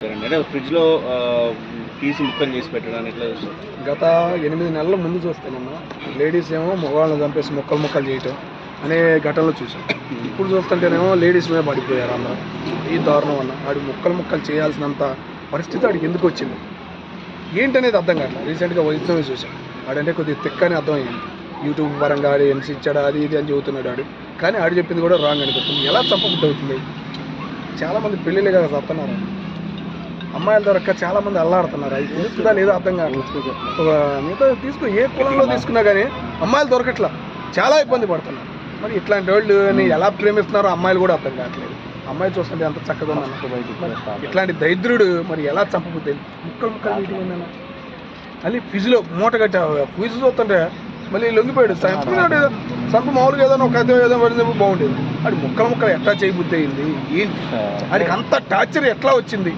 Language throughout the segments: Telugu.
అంటే ఫ్రిడ్జ్‌లో తీసి ముక్కలు చేసి పెట్టడాన్ని ఎట్లా చూస్తారు? గత 8 నెలల ముందు చూస్తేనేమో లేడీస్ ఏమో మగవాళ్ళని చంపేసి ముక్కలు ముక్కలు చేయటం అనే ఘటనలు చూసాం. ఇప్పుడు చూస్తుంటేనేమో లేడీస్ మీద పడిపోయారు అందరూ. ఈ దారుణం అన్న వాడు ముక్కలు ముక్కలు చేయాల్సినంత పరిస్థితి వాడికి ఎందుకు వచ్చింది ఏంటనేది అర్థం కావట్లేదు. రీసెంట్గా వైష్ణవి చూసాం. వాడంటే కొద్దిగా తిక్కని అర్థమైంది. యూట్యూబ్ పరంగా ఆడి ఎంసీ ఇచ్చాడు అది ఇది అని చెబుతున్నాడు ఆడు. కానీ ఆడు చెప్పింది కూడా రాంగ్ అనిపిస్తుంది. ఎలా చంపబుద్ధి అవుతుంది? చాలామంది పెళ్ళిళ్ళే కదా చస్తున్నారు. అమ్మాయిల దొరక్క చాలామంది అల్లాడుతున్నారు. అది తెలుస్తుందా లేదో అర్థం కావట్లేదు. మిగతా ఏ కులంలో తీసుకున్నా కానీ అమ్మాయిలు దొరకట్లా, చాలా ఇబ్బంది పడుతున్నారు. మరి ఇట్లాంటి వాళ్ళని ఎలా ప్రేమిస్తున్నారో అమ్మాయిలు కూడా అర్థం కావట్లేదు. అమ్మాయి చూస్తుంటే ఎంత చక్కగా ఉందన్న. ఇట్లాంటి దరిద్రుడు మరి ఎలా చంపబుద్ది? ముక్కలు ముక్కలు వీటికి అది ఫిజులో మూట కట్టా ఫిజు చూస్తుంటే మళ్ళీ లొంగిపోయాడు. సంప మామూలుగా ఏదైనా ఒక ఏదైనా పడితే బాగుండేది. అది ముక్కలు ముక్కలు ఎట్లా చేయబుద్ధి అయింది ఏంటి? వాడికి అంత టార్చర్ ఎట్లా వచ్చింది?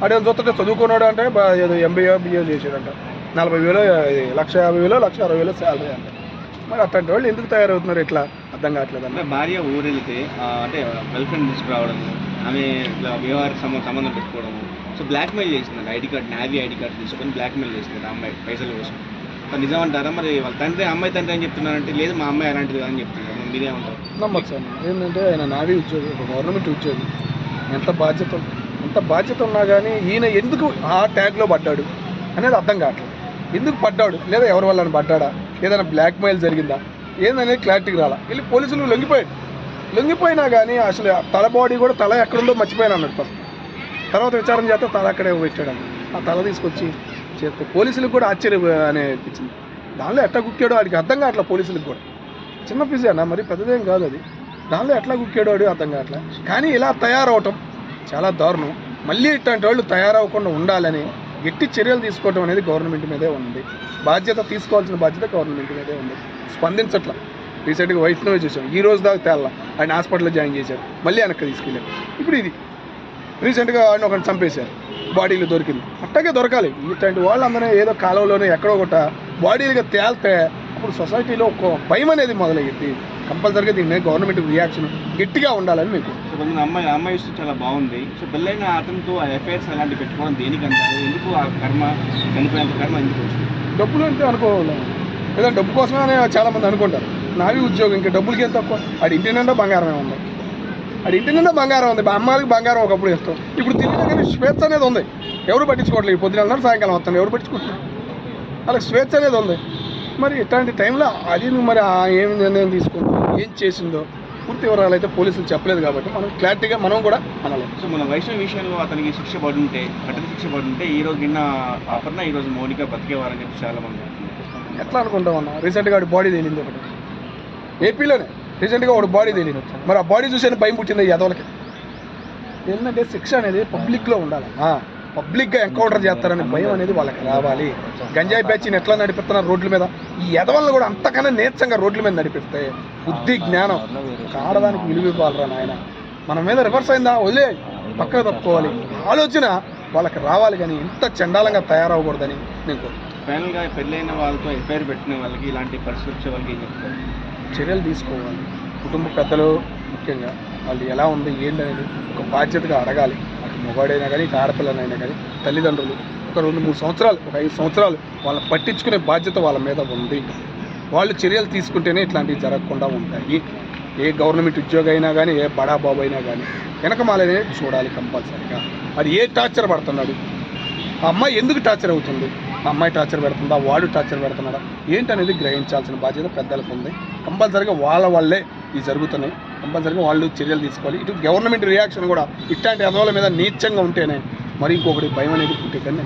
అడే చూస్తుంటే చదువుకున్నాడు అంటే ఏదో ఎంబీఏ బిఏ చేసాడంట. 40,000 1,50,000 1,60,000 శాలరీ అంట. మరి అట్లాంటి వాళ్ళు ఎందుకు తయారవుతున్నారు? ఎట్లా అర్థం కావట్లేదు అన్న. భార్య ఊరెళ్తే అంటే గర్ల్ ఫ్రెండ్ తీసుకురావడము, ఆమె ఇట్లా వ్యవహార సంబంధం పెట్టుకోవడము, సో బ్లాక్మెయిల్ చేసిందండి. ID card, navy ID card తీసుకొని బ్లాక్మెయిల్ చేసింది అమ్మాయి పైసల కోసం. నిజం అంటారా? మరి వాళ్ళ తండ్రి అమ్మాయి తండ్రి అని చెప్తున్నారంటే లేదు మా అమ్మాయి అలాంటిది అని చెప్తున్నారు. మీరేమంటారు? నమ్మచ్చు అన్న. ఏంటంటే ఆయన నావీ ఉద్యోగి, ఒక గవర్నమెంట్ ఉద్యోగి. ఎంత బాధ్యత ఉన్నా కానీ ఈయన ఎందుకు ఆ ట్యాగ్లో పడ్డాడు అనేది అర్థం కావట్లేదు. ఎందుకు పడ్డాడు? లేదా ఎవరి వల్ల పడ్డాడా? ఏదైనా బ్లాక్మెయిల్ జరిగిందా ఏందనేది క్లారిటీకి రాలా. వెళ్ళి పోలీసులు లొంగిపోయినా కానీ అసలు తల బాడీ కూడా తల ఎక్కడుందో మర్చిపోయాను అన్నట్టు. ఫస్ట్ తర్వాత విచారం చేస్తే తల అక్కడే పెట్టాడు. ఆ తల తీసుకొచ్చి చేస్తే పోలీసులకు కూడా ఆశ్చర్యం అనిపించింది. దానిలో ఎట్లా కుక్కాడో వాడికి అర్థం కావట్లేదు. పోలీసులకు కూడా చిన్న ఫీజు అన్న, మరి పెద్దదేం కాదు అది. దానిలో ఎట్లా కుక్కాడో వాడు అర్థం కావట్లేదు. కానీ ఇలా తయారవటం చాలా దారుణం. మళ్ళీ ఇట్లాంటి వాళ్ళు తయారవ్వకుండా ఉండాలని గట్టి చర్యలు తీసుకోవడం అనేది గవర్నమెంట్ మీదే ఉంది. తీసుకోవాల్సిన బాధ్యత గవర్నమెంట్ మీదే ఉంది. స్పందించట్లా. రీసెంట్గా వైష్ణవి చూసాం. ఈ రోజు దాకా తేళ్ళ ఆయన హాస్పిటల్లో జాయిన్ చేశారు, మళ్ళీ వెనక్కి తీసుకెళ్ళారు. ఇప్పుడు ఇది రీసెంట్గా ఆయన ఒకరిని చంపేశారు, బాడీలు దొరికింది. అట్టగే దొరకాలి. ఇట్లాంటి వాళ్ళందరూ ఏదో కాలంలోనే ఎక్కడో ఒకట బాడీలుగా తేలితే అప్పుడు సొసైటీలో ఒక భయం అనేది మొదలయ్యింది. కంపల్సరీగా దీన్ని గవర్నమెంట్ రియాక్షన్ గట్టిగా ఉండాలని మీకు. సో కొంచెం అమ్మాయి ఇష్టం చాలా బాగుంది. సో పెళ్ళైన అతనితో ఎఫ్ఐఆర్స్ అలాంటివి పెట్టుకోవడం దేనికంటారు? ఎందుకు ఆ కర్మ చనిపోయేంత కర్మ ఎందుకు వచ్చింది? డబ్బులు అంటే అనుకోవాలి, ఏదో డబ్బు కోసమే చాలామంది అనుకుంటారు. నావి ఉద్యోగం ఇంకా డబ్బులకి ఏం తక్కువ. ఆడి ఇంటి నిండా బంగారమే ఉంది. అమ్మాయిలకి బంగారం ఒకప్పుడు ఇస్తాం, ఇప్పుడు తిరిగినా కానీ స్వేచ్ఛ అనేది ఉంది. ఎవరు పట్టించుకోవట్లేదు. పొద్దున అన్నారు, సాయంకాలం వస్తాను, ఎవరు పట్టించుకుంటున్నారు? వాళ్ళకి స్వేచ్ఛ అనేది ఉంది. మరి ఇట్లాంటి టైంలో అది మరి ఏమి నిర్ణయం తీసుకుందో, ఏం చేసిందో పూర్తి వివరాలు అయితే పోలీసులు చెప్పలేదు. కాబట్టి మనం క్లారిటీగా మనం కూడా అనలేదు. సో మన వైష్ణవి విషయంలో అతనికి కఠిన శిక్ష పడుంటే ఈ రోజు నిన్న అపర్ణ, ఈ రోజు మౌనిక బతికేవారని చెప్పి చాలా మంది ఎట్లా అనుకుంటాం అన్న. రీసెంట్గా వాడి బాడీ తేలింది ఒకటి, ఏపీలోనే రీసెంట్గా వాడు బాడీ తేలింది. మరి ఆ బాడీ చూసేది భయం పుట్టింది ఎదవలకి. ఏంటంటే శిక్ష అనేది పబ్లిక్లో ఉండాలి. పబ్లిక్గా ఎన్కౌంటర్ చేస్తారని భయం అనేది వాళ్ళకి రావాలి. గంజాయి బ్యాచ్ని ఎట్లా నడిపిస్తున్నారు రోడ్ల మీద, ఈ ఎదవలను కూడా అంతకన్నా నీచంగా రోడ్ల మీద నడిపిస్తే బుద్ధి జ్ఞానం ఆడదానికి విలువ ఇవ్వాలరా నాయన. మన మీద రివర్స్ అయిందా వదిలే పక్కకు తప్పుకోవాలి. ఆలోచన వాళ్ళకి రావాలి. కానీ ఇంత చండాలంగా తయారవ్వకూడదని నేను కోరుకుంటున్నాను. ఫైనల్గా పెళ్ళైన వాళ్ళతో ఎఫ్ఐఆర్ పెట్టిన వాళ్ళకి ఇలాంటి పరిస్థితి వచ్చే వాళ్ళకి ఏం చెప్తారు? చర్యలు తీసుకోవాలి. కుటుంబ పెద్దలు ముఖ్యంగా వాళ్ళు ఎలా ఉంది ఏంటనేది ఒక బాధ్యతగా అడగాలి. అటు మొగాడైనా కానీ ఇటు ఆడపిల్లనైనా కానీ తల్లిదండ్రులు ఒక 2-3 సంవత్సరాలు, ఒక 5 సంవత్సరాలు వాళ్ళని పట్టించుకునే బాధ్యత వాళ్ళ మీద ఉంది. వాళ్ళు చర్యలు తీసుకుంటేనే ఇట్లాంటివి జరగకుండా ఉంటాయి. ఏ గవర్నమెంట్ ఉద్యోగం అయినా కానీ, ఏ బడా బాబు అయినా కానీ వెనకమాలనే చూడాలి కంపల్సరీగా. అది ఏ టార్చర్ పడుతున్నాడు, ఆ అమ్మాయి ఎందుకు టార్చర్ అవుతుంది, ఆ అమ్మాయి టార్చర్ పెడుతుందా, వాడు టార్చర్ పెడుతున్నాడా ఏంటనేది గ్రహించాల్సిన బాధ్యత పెద్దలకు ఉంది. కంపల్సరీగా వాళ్ళ వల్లే ఇవి జరుగుతున్నాయి. కంపల్సరీగా వాళ్ళు చర్యలు తీసుకోవాలి. ఇటు గవర్నమెంట్ రియాక్షన్ కూడా ఇట్లాంటి అదవుల మీద నీచంగా ఉంటేనే మరి ఇంకొకటి భయం అనేది పుట్టిందని